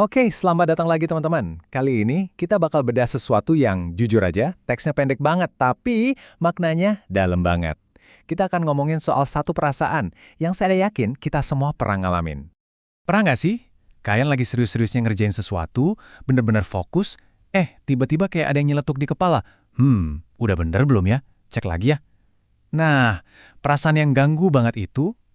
Oke, selamat datang lagi teman-teman. Kali ini kita bakal bedah sesuatu yang jujur aja, teksnya pendek banget, tapi maknanya dalam banget. Kita akan ngomongin soal satu perasaan yang saya yakin kita semua pernah ngalamin. Pernah nggak sih? Kalian lagi serius-seriusnya ngerjain sesuatu, bener-bener fokus, tiba-tiba kayak ada yang nyeletuk di kepala. Udah bener belum ya? Cek lagi ya. Nah, perasaan yang ganggu banget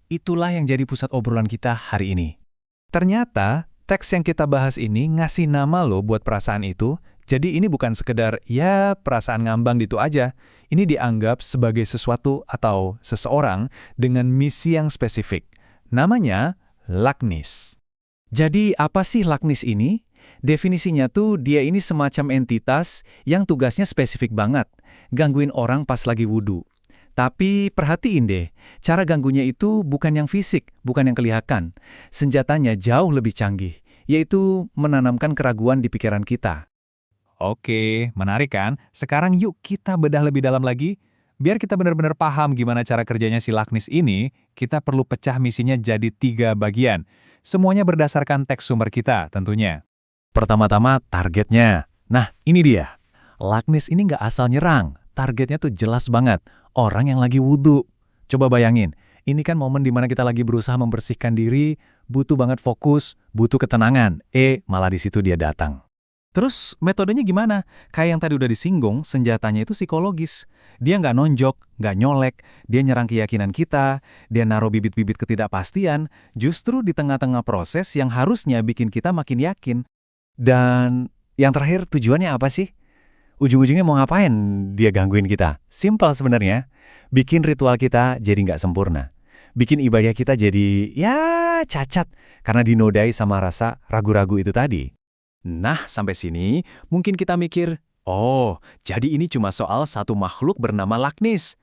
itulah yang jadi pusat obrolan kita hari ini. Ternyata, teks yang kita bahas ini ngasih nama loh buat perasaan itu, jadi ini bukan sekedar, ya perasaan ngambang gitu aja. Ini dianggap sebagai sesuatu atau seseorang dengan misi yang spesifik. Namanya Lagnis. Jadi apa sih Lagnis ini? Definisinya tuh dia ini semacam entitas yang tugasnya spesifik banget, gangguin orang pas lagi wudhu. Tapi perhatiin deh, cara ganggunya itu bukan yang fisik, bukan yang kelihatan. Senjatanya jauh lebih canggih, yaitu menanamkan keraguan di pikiran kita. Oke, menarik kan? Sekarang yuk kita bedah lebih dalam lagi. Biar kita benar-benar paham gimana cara kerjanya si Lagnis ini, kita perlu pecah misinya jadi 3 bagian. Semuanya berdasarkan teks sumber kita tentunya. Pertama-tama targetnya. Nah, ini dia. Lagnis ini nggak asal nyerang. Targetnya tuh jelas banget. Orang yang lagi wudhu. Coba bayangin, ini kan momen dimana kita lagi berusaha membersihkan diri, butuh banget fokus, butuh ketenangan. Malah di situ dia datang. Terus metodenya gimana? Kayak yang tadi udah disinggung, senjatanya itu psikologis. Dia nggak nonjok, nggak nyolek, dia nyerang keyakinan kita, dia naruh bibit-bibit ketidakpastian, justru di tengah-tengah proses yang harusnya bikin kita makin yakin. Dan yang terakhir tujuannya apa sih? Ujung-ujungnya mau ngapain dia gangguin kita? Simpel sebenarnya. Bikin ritual kita jadi nggak sempurna. Bikin ibadah kita jadi, cacat. Karena dinodai sama rasa ragu-ragu itu tadi. Nah, sampai sini mungkin kita mikir, jadi ini cuma soal satu makhluk bernama Lagnis.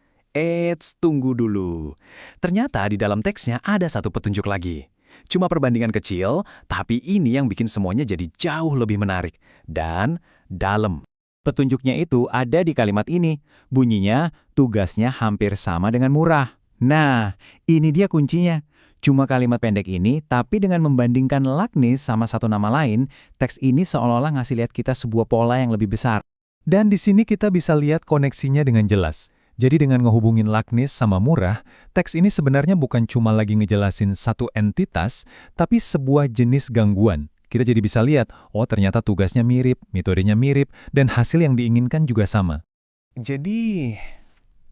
Tunggu dulu. Ternyata di dalam teksnya ada satu petunjuk lagi. Cuma perbandingan kecil, tapi ini yang bikin semuanya jadi jauh lebih menarik. Dan dalam. Petunjuknya itu ada di kalimat ini. Bunyinya, tugasnya hampir sama dengan murah. Nah, ini dia kuncinya. Cuma kalimat pendek ini, tapi dengan membandingkan Lagnis sama satu nama lain, teks ini seolah-olah ngasih lihat kita sebuah pola yang lebih besar. Dan di sini kita bisa lihat koneksinya dengan jelas. Jadi dengan ngehubungin Lagnis sama murah, teks ini sebenarnya bukan cuma lagi ngejelasin satu entitas, tapi sebuah jenis gangguan. Kita jadi bisa lihat, ternyata tugasnya mirip, metodenya mirip, dan hasil yang diinginkan juga sama. Jadi,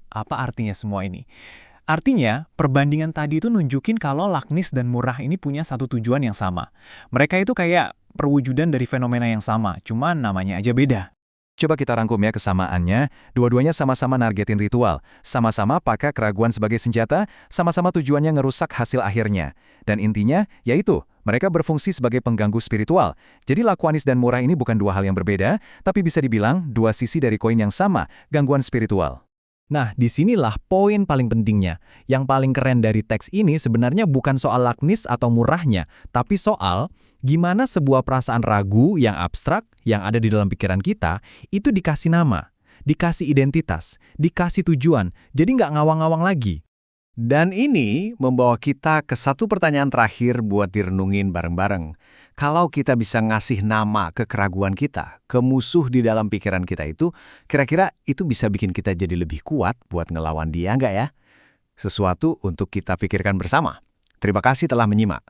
apa artinya semua ini? Artinya, perbandingan tadi itu nunjukin kalau Lagnis dan murah ini punya satu tujuan yang sama. Mereka itu kayak perwujudan dari fenomena yang sama, cuman namanya aja beda. Coba kita rangkum ya kesamaannya, dua-duanya sama-sama nargetin ritual, sama-sama pakai keraguan sebagai senjata, sama-sama tujuannya ngerusak hasil akhirnya. Dan intinya, yaitu, mereka berfungsi sebagai pengganggu spiritual. Jadi Lagnis dan murah ini bukan dua hal yang berbeda, tapi bisa dibilang dua sisi dari koin yang sama, gangguan spiritual. Nah, disinilah poin paling pentingnya. Yang paling keren dari teks ini sebenarnya bukan soal Lagnis atau murahnya, tapi soal gimana sebuah perasaan ragu yang abstrak, yang ada di dalam pikiran kita, itu dikasih nama, dikasih identitas, dikasih tujuan, jadi nggak ngawang-ngawang lagi. Dan ini membawa kita ke satu pertanyaan terakhir buat direnungin bareng-bareng. Kalau kita bisa ngasih nama ke keraguan kita, ke musuh di dalam pikiran kita itu, kira-kira itu bisa bikin kita jadi lebih kuat buat ngelawan dia nggak ya? Sesuatu untuk kita pikirkan bersama. Terima kasih telah menyimak.